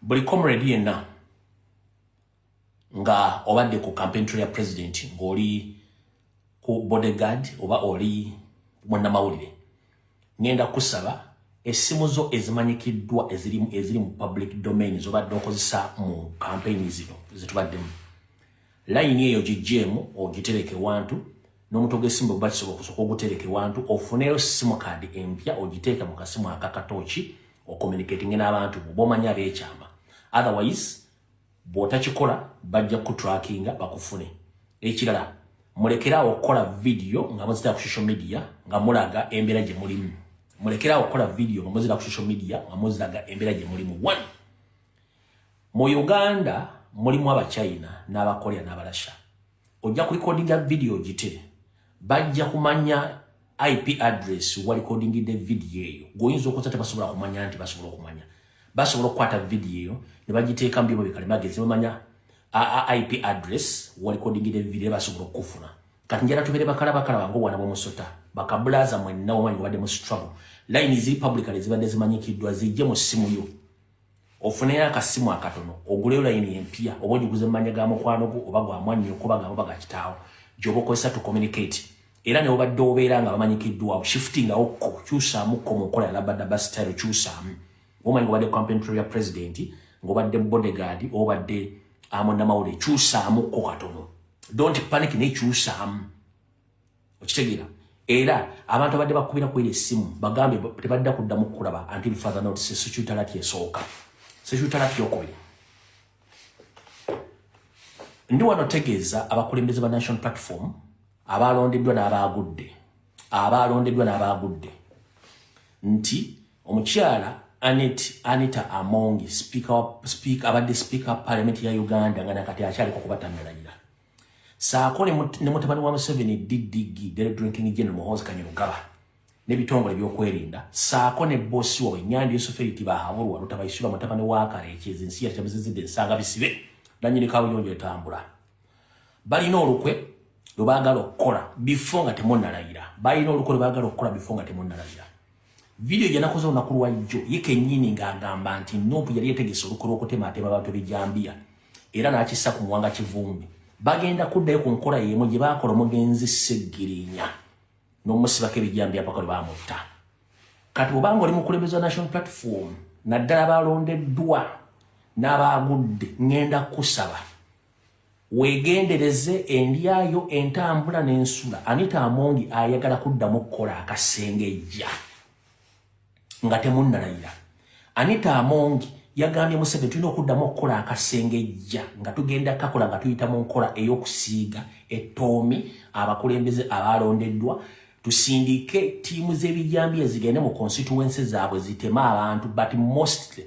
buli comrade yenna nga obadde ku campaign trail ya president ng'oli ku bodyguard oba oli munnamawulire ngenda kusaba essimu zo ezimanyikiddwa eziri mu public domain zobadde okozesa mu campaign zino zitubaddemu line eyo gijjeemu ogitereke wantu n'omuntu og'essimu bwe bakisobola okusoka ogutereke wantu ofuneyo simu card empya ogiteeka mu kasimu akakatooki ocommunicating n'abantu b'omanya abeekyama otherwise bw'otakikola bajja kutrackinga bakufune ekirala mulekerawo okukola video nga muzita ku social media nga mulaga embeera gye mulimu mulekerawo okukola video nga muzita ku social media nga muziraga embeera gye mulimu. 1 mu Uganda mulimu abachina n'abakorea n'abalasha ojja ku recordinga video gite bajja kumanya IP address wa recordingide video eyo goyinza okozesa tebasobola kumanya nti basobola okumanya basobola okukwata video eyo ne bagiteeka mbibo bikalimagezi bamanya IP address wa recordingide video basobola okufuna kati njala tubere bakala ngo wana bomusota bakabulaza mwenna omanyi wadde mu struggle line ziri publicly zibadde zimanyikiddwa zijje mu simu yo ofune akasimu akatono ogule line empya obojiguze manya ga mukwano go oba gwa mwanyo kuba ga baga kitaawo jobokozesa to communicate era ne obadde obeera nga bamanyikiddwa shifting okko kyusaamu ko mukola ya labada style kyusaamu omanyi obadde campaign trail ya president ngobadde bodyguard obadde amunnamawulire kyusaamu ko katono don't panic ne kyusaamu okitegeera era abantu abadde bakubira ku ile simu bagambe tebadda kuddamu kulaba until further notice sekyutalati esooka sekyutalati okubiri ndi wano tegeeza abakulembeze ba national platform abalondeddwa n'abagudde nti omukyala Anita Amongi abadde speaker parliament ya Uganda nga nakati akyali kubatamira saako ne mutabani wa Museveni DDG Drinking General Muhoozi Kanyarugaba n'ebitongole by'okwerinda saako ne bossi wa Nyandi Yusufu bahabulwa lutabayisula mutabani wa Kareekezi ensi ya tabizizidde ensanga bisibe nanyini kawuyonjo etambula balina olukwe lubagala okukola before nga temunnalayira video janakoze olunaku lwajjo yike nnyini ng'agamba nti Nuupu yali yetegese olukwe lw'okutemaatema abantu b'ejjambiya era n'akissa ku Muwanga Kivumbi bagenda kuddayo ku nkola y'emu gye baakola omugenzi Seggirinya n'omusibako ebijjambiya paka lwe baamutta kati obanga oli mukulembeze wa national platform naddala balondeddwa n'abaagudde ngenda kusaba weegendereze endyayo entambula n'ensula Anita Amongi ayagala kuddamu kukola akasengejja nga temunnalayira Anita Amongi yagambye Museveni tulina okuddamu okukola akasengejja nga tugenda kakola nga tuyita mu nkola ey'okusiiga ettoomi abakulembeze abalondeddwa tusindike tiimu z'ebijjambiya zigende mu constituency zaabwe zitema abantu but mostly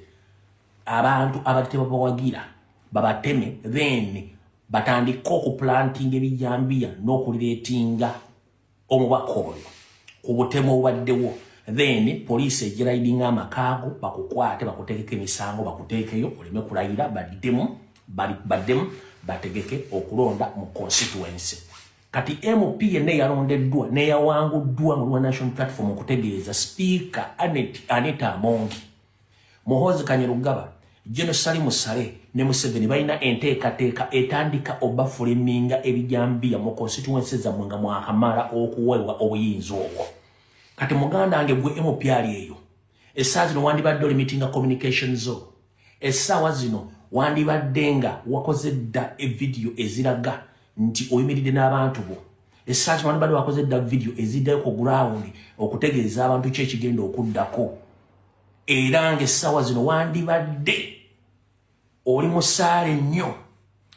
abantu abatema bawagira babateme then batandika okuplantinga ebijjambiya n'okulireetinga omubaka oyo ku butemu obubaddewo then police ejiraidinga amakaago bakukwate bakutegeke emisango bakuteekeyo oleme kulayira baddemu bategeke okulonda mu constituency kati MP yenne yalondeddwa neyawanguddwa mu national platform okutegeeza speaker Anita Amongi Muhoozi Kanyarugaba General Salim Sale ne Museveni balina enteekateeka etandika obafuliminga ebijjambiya mu constituency zammwe nga mwakamala okuweebwa obuyinza obwo kati muganda wange gwe MP ali eyo essaawa zino wandibadde olimitinga communication zo essaawa zino wandibadde nga wakoze dda evidiyo eziraga nti oyimiridde n'abantu bo essaawa zino wandibadde wakoze dda vidiyo eziddayo ku ground okutegeeza abantu ki ekigenda okuddako era ng'essaawa zino wandibadde oli musaale nnyo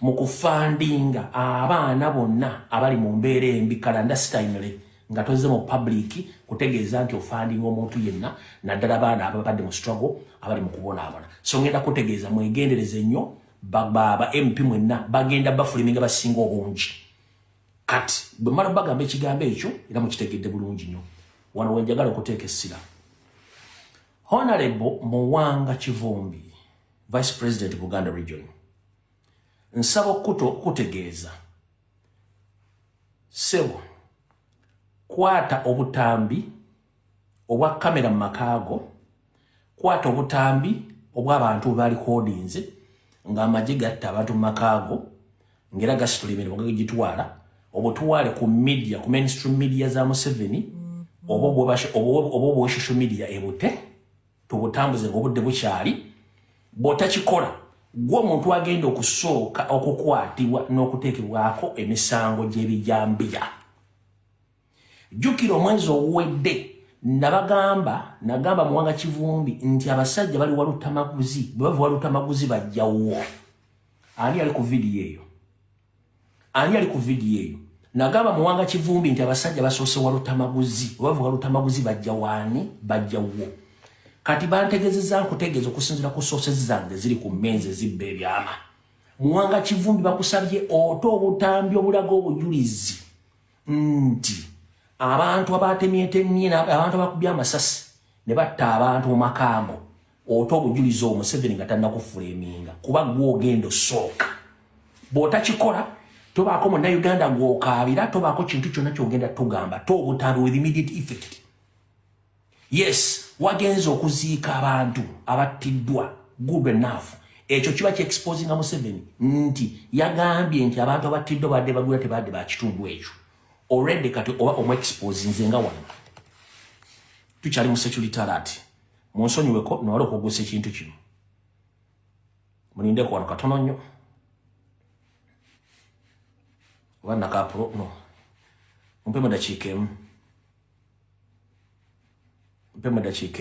mu kufandinga abaana bonna abali mu mbeera embi clandestinely nga tozze mu public kutegeeza nti ofandinga omuntu yenna naddala abaana ababadde mu struggle abali mu kubonaabona so ngenda kutegeeza mwegendereze nnyo baba MP mwenna bagenda bafuliminga basinga obungi kati bwe mmala bagamba ekigambo ekyo era mukitegedde bulungi nnyo wano wenjagala okuteeka essira Honorable Muwanga Kivumbi Vice President Buganda Region nsaba okutegeeza sebo kwata obutambi obwa kamera mu makaago kwata obutambi obwa abantu bali codings nga amaje gatta abantu makago ngera gasitulimira bagaga gitwala obutuwale ku media ku mainstream media za Museveni obo social media ebute tubutambuze ngobudde bukyali bota kikola gwo muntu agenda okusooka okukwatibwa n'okuteekebwako emisango gy'ebijambira jukira omwezi oguwedde nagamba Muwanga Kivumbi nti abasajja bali walutamaguzi bwe walutamaguzi bajjawo ani ali ku video eyo nagamba Muwanga Kivumbi nti abasajja basoose walutamaguzi bwe walutamaguzi bajjawani bajjawo kati bantegezeza nkutegeeza okusinzira ku sources zange ziri ku menze zibbe ebyama Muwanga Kivumbi bakusabye oto obutambi obulaga obujulizi nti abantu abatemyetemye abantu abakubya amasasi ne batta abantu mu makambo oto obujulizi Museveni nga tannakufulaminga kuba gwogendo sooka bw'otakikola tobaako Munnayuganda gw'okaabira tobaako kintu kyonna kyogenda tugamba tobutambi with immediate effect. Yes, wagenza okuziika abantu abattiddwa good enough ekyo kiba exposing Museveni nti yagambye nti abantu abattiddwa badde bagula tebadde bakitundu ekyo already kati oba omexposing nzenga wano tukyali mu security alert munsonyiweko nowala okugusa ekintu kino mulindeko wano katono nnyo wana kapro no mpema dakiika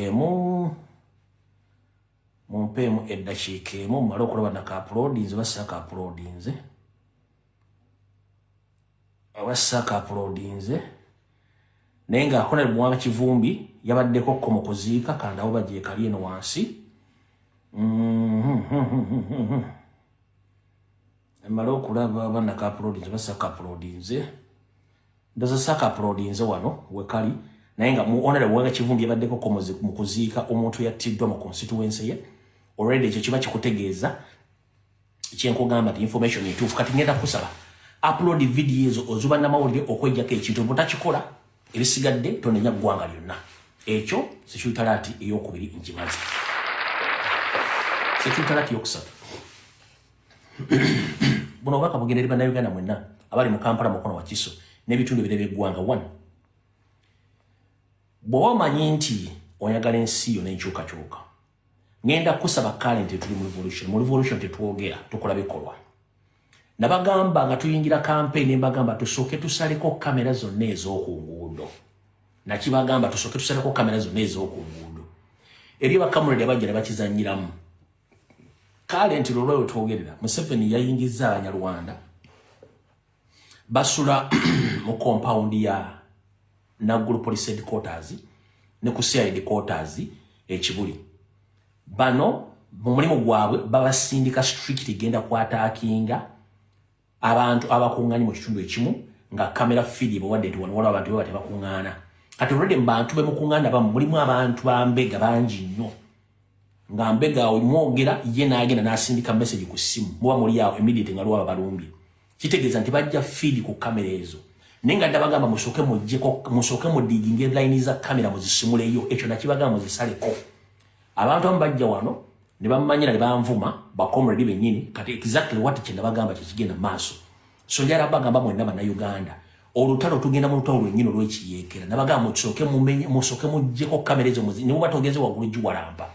emu mumpemu eddakiika emu mmale okulaba nakaapulodinze basaka apulodinze abasaka apulodinze naye nga Honorable Muwanga Kivumbi yabaddeko ko mu kuziika kandi abo bajje kali eno wansi mmale okulaba banakaapulodinze basaka apulodinze ndoza saka apulodinze wano wekali naye nga Honorable Muwanga Kivumbi yabaddeko ko mu kuziika omuntu yattiddwa mu constituency ye already ekyo kiba kikutegeeza kyenkugamba ti information entuufu kati ngenda kusaba upload videos ozuba namawulire okwejjako ekintu butakikola ebisigadde tonenya ggwanga lyonna ekyo securitalati eyokubiri nkimaze securitalati yokusatu buno obubaka bugendera bannayuganda mwenna abali mu Kampala mukono wa Kiso n'ebitundu ebirala by'eggwanga 1 bw'oba omanyi nti oyagala ensi yo n'enkyukakyuka ngenda kusaba current tuli mu revolution tetwogera tukola bikolwa nabagamba nga tuyingira campaign mbagamba tusooke tusaleko kamera zonna ez'oku nguudo nakibagamba tusooke tusaleko kamera zonna ez'oku nguudo eri bakamulede abajja ne bakizanyiramu current lolweyo twogerera Museveni yayingiza Abanyarwanda basula mu compound ya Naguru Police Headquarters ne ku CID Headquarters ekibuli bano mu mulimu gwabwe babasindika strict genda kwataakinga abantu abakunganye mu kitundu ekimu nga kamera feed bawadde wano abantu baba tebakungana kati already mbantu bemukungana ba mulimu abantu bambega bangi nnyo nga mbega omwogera ye naagenda n'asindika message ku simu muba muli awo immediate nga lwaba balumbi kitegeeza nti bajja feed ku kamera ezo nenga ndabagamba musoke mu digging line za kamera muzisimuleyo ekyo nakibagamba muzisaleko abantu ambajja wano ne bamanyira ne banvuma bakomredi benyini kati exactly what kye ndabagamba kigenda maaso so njala bagamba mwenna Bannayuganda olutalo tugenda mu lutalo lwenyini olw'ekiyekera nabagamba musoke mujjeko kamera ezo ne muba togeze waggulu giwalampa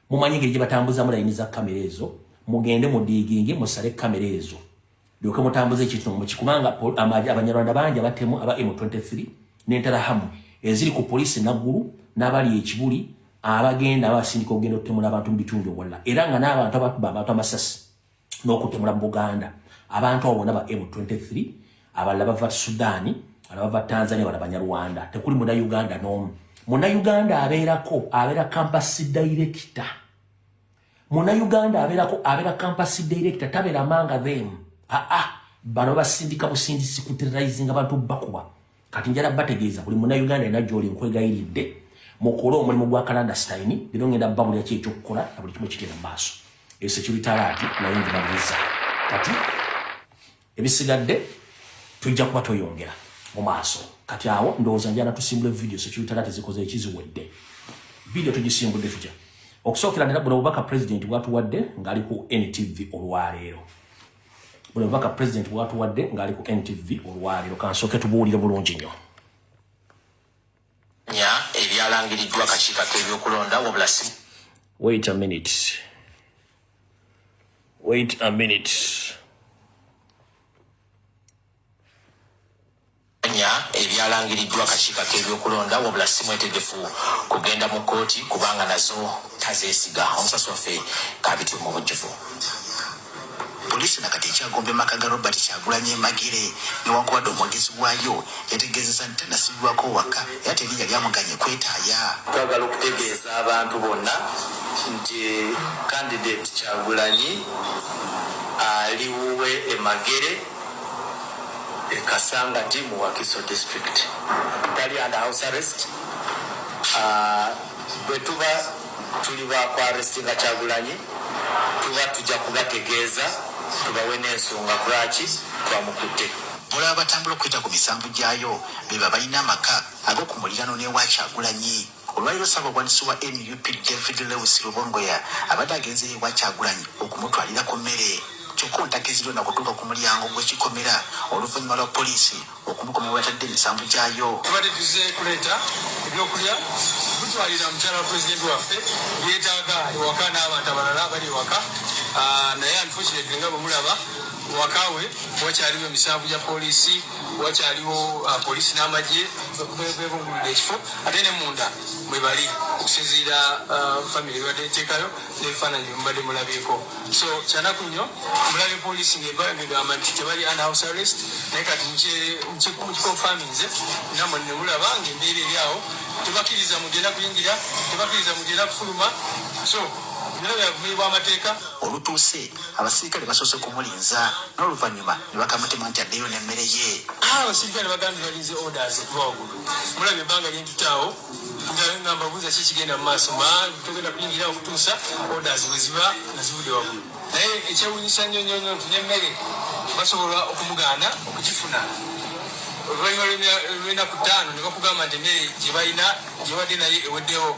mumanyi engeri gye batambuzamu layini za kamera ezo mugende mu digging musale kamera ezo lyoke mutambuze ekintu mukikubanga Abanyarwanda bangi abatemu aba M23 n'Enterahamwe eziri ku polisi Naguru n'abali ekibuli abagenda abasindika ogenda okutemula abantu mu bitundu wala era nga n'abantu abakuba abantu amasasi n'okutemula mu Buganda abantu abo bonna ba M23 abalala bava Sudani abalala bava Tanzania bala Banyarwanda tekuli Munnayuganda n'omu Munnayuganda abeera campus director Munnayuganda abeera campus director tabeera manga them bano basindika busindisi kuterrorizing abantu bakuba kati njala bategeeza buli Munnayuganda ena gy'oli nkwegayiridde mukolo omulimu gwa clandestine bino ngenda babulya kyekyo okukola na buli kimu kitera maaso security alert nayo ngimaliriza kati ebisigadde tujja kuba toyongera mu maaso kati awo ndowooza njala tusimbule video security alert zikoze ekiziwedde video tugisimbudde tutya Okusokera ddala buno bubaka president bwatuwadde ngali ku NTV olwaleero. Buno bubaka president bwatuwadde ngali ku NTV olwaleero kansoke tubuulire bulungi nnyo. Nya ebyalangiriddwa akakiiko k'ebyokulonda wabula si. Wait a minute. Ebyalangiriddwa akakiiko k'ebyokulonda wabula si mwetegefu kugenda mu kkooti kubanga nazo tazeesiga. Omusasi waffe Kabiti mu bujjuvu. Polisi nakati ekyagombye maka ga Robert Kyagulanyi Magere newankubadde omwogezi waayo yategeezezza nti tanasibibwako waka era teri yali amuganye kwetaaya. Twagala okutegeeza abantu bonna nti candidate Kyagulanyi aliwuwe e Magere e Kasangati mu Wakiso district. Tali under house arrest. Bwe tuba tuli ba arrestinga Kyagulanyi tuba tujja kubategeeza tubawe n'ensonga kulaki twamukutte. Mulaba abatambula okuyita ku misanvu gyayo beba balina amaka ag'okumulirano n'ewa Kyagulanyi. Olwaliro Ssaabawandiisi wa NUP David Lewis Rubongoya abadde agenze ewa Kyagulanyi okumutwalira ku mmere. Kyokka ontakezirwe na kutuuka ku mulyango gw'ekikomera oluvannyuma lwa poliisi okumukoma we batadde emisanvu gyayo. Tubadde tuzze kuleeta ebyokulya tutwalira mukyala wa pulezidenti waffe yeetaaga ewaka n'abantu abalala bali ewaka. Naye unfortunately nga bwemulaba wakawe wakyaliwo emisanvu gya poliisi, wakyaliwo poliisi n'amagye bebunguludde ekifo ate ne munda mwe bali okusinziira famire ebadde eteekayo n'ebifaananyi bye mubadde mulabyeko. So kyanaku nnyo mulabe poliisi ng'egamba nti tebali under house arrest naye kati mukikonfaminze namwe ne mulaba ng'embeera eri awo tebakkiriza mugenda kuyingira, tebakkiriza mugenda kufuluma. So olutuuse abasirikale basoose kumulinza n'oluvannyuma ne bakamutema nti addeyo n'emmere ye. Abasirikale bagambye balinze orders okuva waggulu. Mulabye ebbanga lyentutaawo nga mbabuuza ki kigenda mu maaso togenda kuyingira okutuusa orders bwe ziba nga zivudde waggulu. Naye ekyewuunyisa nnyo nti n'emmere basobola okumugaana okugifuna. Oluvannyuma lw'ennaku 5 ne bakugamba nti emmere gye balina gye badde naye eweddewo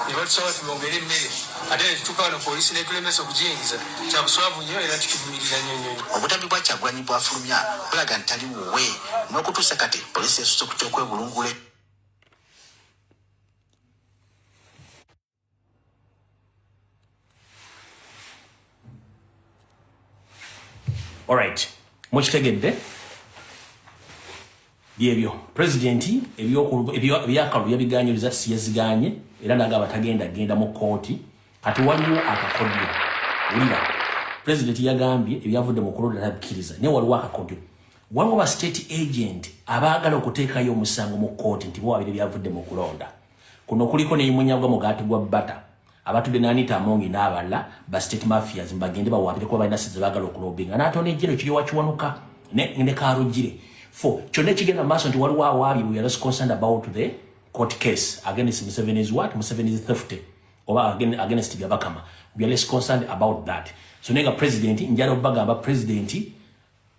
ne batusaba tubongere emmere ate ne tutuuka wano poliisi n'etulemesa okugiyingiza. Kya buswavu nnyo era tukivumirira nnyo. Obutambi bwa Kyagulanyi bwafulumya bulaga nti tali wuwe n'okutuusa kati poliisi esusse ku ky'okwebulungula. Alright, mukitegedde byebyo presidenti ebyakalu yabiganyiriza siyaziganye era nagaba genda mu kooti ati waliwo akakodyo. Ulira presidenti yagambye ebyavudde mu kulonda tabikkiriza ne waliwo akakodyo. Waliwo ba state agent abaagala okuteekayo omusango mu kooti nti bo babiri byavudde mu kulonda. Kuno kuliko ne munyagwa mugati gwa bata abatudde n'Anita Amongi n'abalala ba state mafias mbagende bawabire kuba balina size baagala okulobinga n'atone ejjero kiri wakiwanuka ne karugire. For kyonna kigenda maaso nti waliwo awaabi we are concerned about the court case against Museveni's what? Museveni's theft oba against Byabakama. We are less concerned about that. So nega president njala obagamba president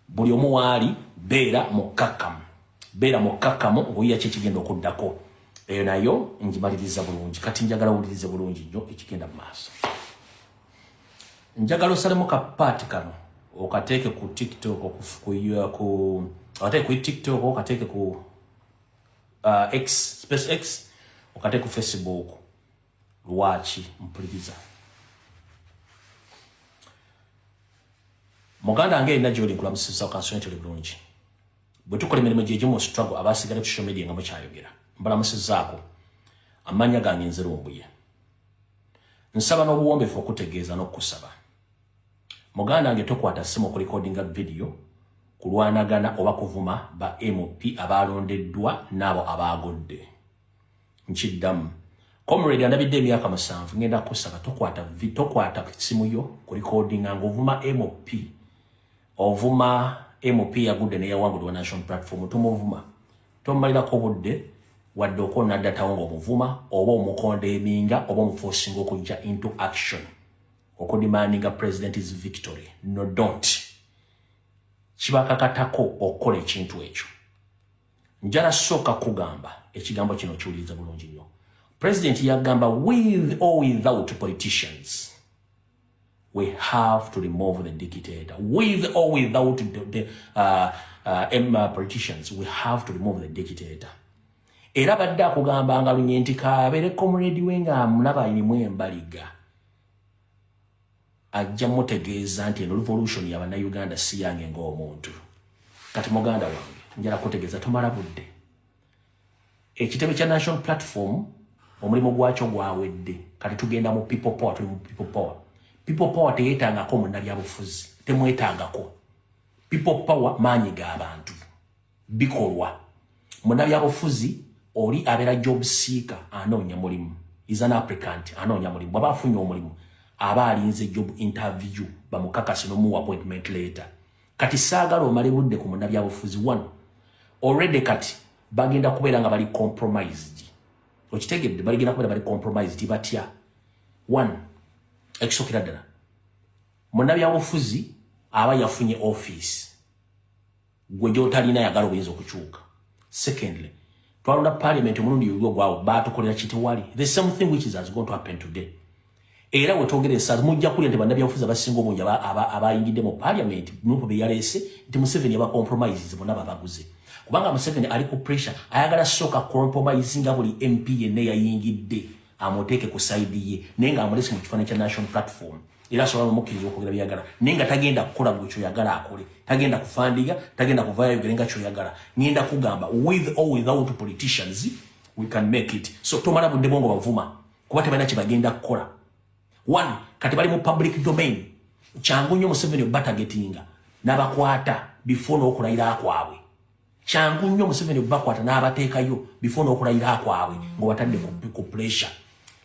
buli omu waali beera mukkakkamu obuyiya kye kigenda okuddako. Eyo nayo njimaliriza bulungi kati njagala owulirize bulungi nnyo ekigenda mu maaso. Njagala osalemu kapaati kano okateeke ku TikTok okateke ku TikTok okateke ku X Space X okateke ku Facebook lwaki mpuliriza. Muganda ange ina joli nkulamusisa okansonete bulungi. Bwe tukola emirimu gye mu struggle abasigala ku social media nga mukyayogera. Mbalamusizaako amanya gange nzero ombuye. Nsaba n'obuwombeefu okutegeeza n'okusaba. Muganda ange tokwata simu ku recordinga video kulwanagana oba kuvuma ba MP abalondeddwa n'abo abagodde. Nkiddamu. Comrade andabidde emyaka 7 ngenda kusaba tokwata simu yo ku recordinga ng'ovuma MP. Ovuma MP yagudde ne yawangudde wa national platform tumuvuma. Tomalirako budde wadde okona data ngo omuvuma oba omukonde eminga oba omuforcing okujja into action okudemandinga president's victory. No, don't. Kibakakatako okola ekintu ekyo. Njala soka kugamba ekigambo kino kiwuliriza bulungi nnyo. President yagamba with or without politicians we have to remove the dictator. With or without the politicians we have to remove the dictator. Era badde akugamba nga lunye nti kabeere comrade we nga amulaba ayinimu embaliga ajja mutegeeza nti eno revolution y'Abannayuganda si yange ng'omuntu. Kati muganda wange njala kutegeeza tomala budde. Ekitebe kya National Platform omulimu gwakyo gwawedde. Kati tugenda mu people power, tuli mu people power. People power teyeetangako munnabyabufuzi, temwetangako. People power maanyi g'abantu. Bikolwa. Munnabyabufuzi oli abeera job seeker anoonya mulimu. Is an applicant anoonya mulimu. Bw'aba afunye omulimu aba alinze job interview bamukakase n'omuwa appointment later. Kati saagala omale budde ku munnabyabufuzi one. Already kati bagenda kubeera nga bali compromised. Okitegedde bagenda kubeera bali compromised batya. One. Ekisokera ddala. Munnabyabufuzi aba yafunye office. Gwe gy'otalina yagala obuyinza okukyuka. Secondly, twalonda parliament omulundi yulwo gwawo baatukolera kitewali. The same thing which is going to happen today. Era wetwogeresa mujja kulya nti bannabyabufuzi abasinga obungi abayingidde mu parliament nupo be yalese nti Museveni yaba compromises bonna babaguze. Kubanga Museveni ali ku pressure ayagala soka compromise nga buli MP yenna yayingidde amuteeke ku side ye nenga amulese mu kifaananyi kya National Platform. Era sola mukkiriza okwogera byagala nenga tagenda kukola bwekyo yagala akole, tagenda kufandiga, tagenda kuvaayo yogerenga kyoyagala. Ngenda kugamba with or without politicians we can make it. So tomala budde bongo bavuma kuba tebalina kye bagenda kukola. One, kati bali mu public domain. Changu nnyo Museveni obatagetinga n'abakwata before n'okulayira kwabwe. Changu nnyo Museveni obakwata n'abateekayo before n'okulayira kwabwe ng'obatadde ku pressure.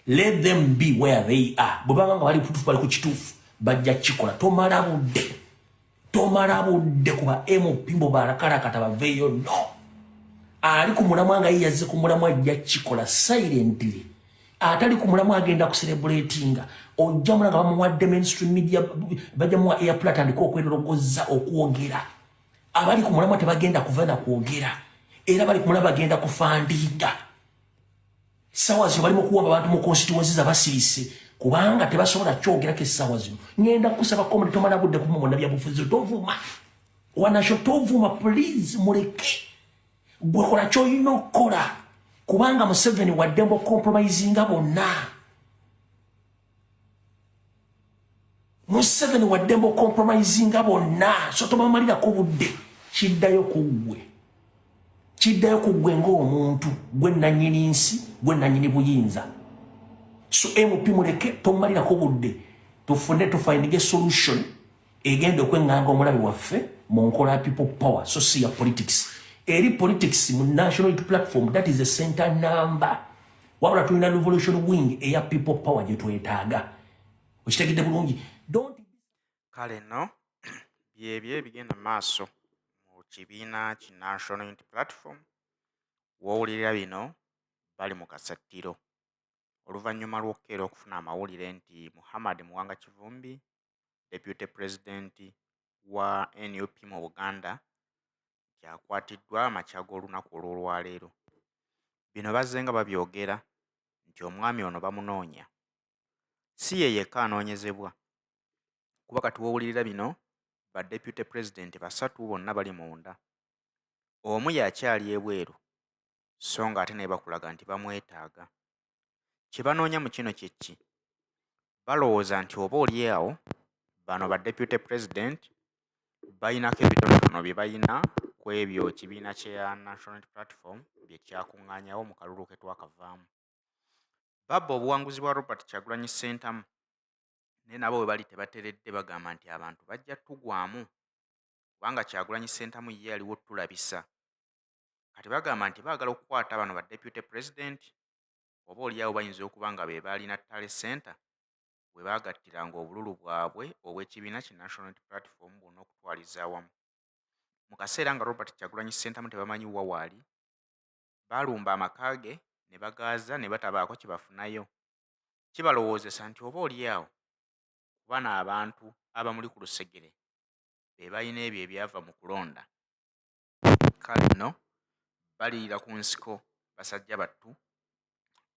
Let them be where they are. Bwebanga nga bali kutuufu bali ku kituufu bajja kikola. Tomala budde. Tomala budde kuba MP mbo barakalakata baveeyo no. Ali ku mulamwa nga ye yazze ku mulamwa ajja kikola silently. Atali ku mulamwa agenda ku celebratinga. Ojja mulanga bamuwadde mainstream media bajja muwa airplay atandika okwerogozza okwogera. Abali ku mulamwa tebagenda kuvaana kwogera. Era bali ku mulamwa bagenda kufandinga. Sawa zino bali mu kuwamba abantu mu constituencies abasirise kubanga tebasobola kyogerako essaawa zino. Ngenda kusaba komedi tomala budde ku munnabyabufuzi tovuma. Wanasho tovuma please muleke. Gwe kola ky'olina okukola. Kubanga Museveni waddembo compromising bonna. Museveni waddembo compromising bonna. So tobamalirako budde. Kiddayo ku ggwe. Kiddayo ku ggwe ng'omuntu. Gwe nannyini nsi, gwe nannyini buyinza. So MP muleke tomalirako budde. Tufindige solution egenda okweŋŋanga omulabe waffe mu nkola ya people power. So si ya politics. Eri politics mu National Unity Platform, that is the center number. Wabula tulina revolution wing eya people power gye twetaaga. Okitegedde bulungi. Kale no byebyo ebigenda maaso mu kibiina ki National Unity Platform wowulirira bino bali mu kasattiro oluvannyuma lw'okkeera okufuna amawulire nti Muhammad Muwanga Kivumbi Deputy President wa NUP mu Buganda yakwatiddwa amakya g'olunaku olw'olwaleero. Bino bazze nga babyogera nti omwami ono bamunoonya. Si ye yekka anoonyezebwa kuba kati wowulirira bino ba Deputy President basatu bonna bali munda. Omu yakyali ebweru so nga ate naye bakulaga nti bamwetaaga. Kye banoonya mu kino kye ki? Balowooza nti oba oli awo bano ba Deputy President bayinako ebitonotono bye bayina ku ebyo kibiina kya National Platform bye kyakuŋŋaanyawo mu kalulu ke twakavaamu. Babba obuwanguzi bwa Robert Kyagulanyi Ssentamu naye nabo bwe bali tebateredde bagamba nti abantu bajja tugwamu kubanga Kyagulanyi Ssentamu ye aliwo tulabisa. Kati bagamba nti baagala okukwata bano ba Deputy President oba oliawo bayinza okuba nga be baalina Tale Center bwe baagattiranga obululu bwabwe obw'ekibiina ki National Unity Platform bwonna okutwaliza awamu. Mu kaseera nga Robert Kyagulanyi Ssentamu tebamanyi wa waali, baalumba amaka ge ne bagaaza ne batabaako kye bafunayo. Kibalowoozesa nti oba oliawo bana abantu abamuli ku lusegere be balina ebyo ebyava mu kulonda. Kale nno baliira ku nsiko basajja battu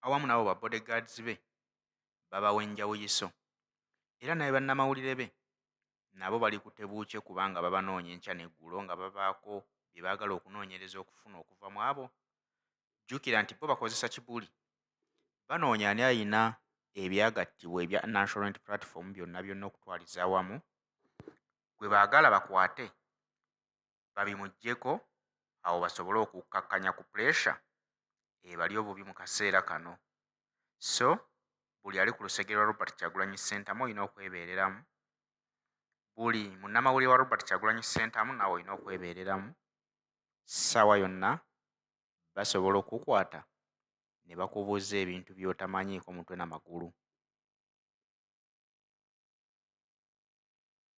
awamu n'abo ba bodyguards be babawa enjawuyiso, era naye bannamawulire be nabo bali ku tebuukye kubanga babanoonya enkya n'eggulo nga babaako bye baagala okunoonyereza okufuna okuva mu abo. Jjukira nti bo bakozesa kibuli, banoonya ani ayina ebyagattibwa ebya National Unity Platform byonna okutwaliza awamu, gwe baagala bakwate babimuggyeko, awo basobole okukkakkanya ku pressure ebali obubi mu kaseera kano. So buli ali ku lusegere lwa Robert Kyagulanyi Ssentamu olina okwebeereramu, buli munnamawulire wa Robert Kyagulanyi Ssentamu naawe olina okwebeereramu. Ssaawa yonna basobola okukwata ne bakubuuza ebintu by'otamanyiiko mutwe n'amagulu.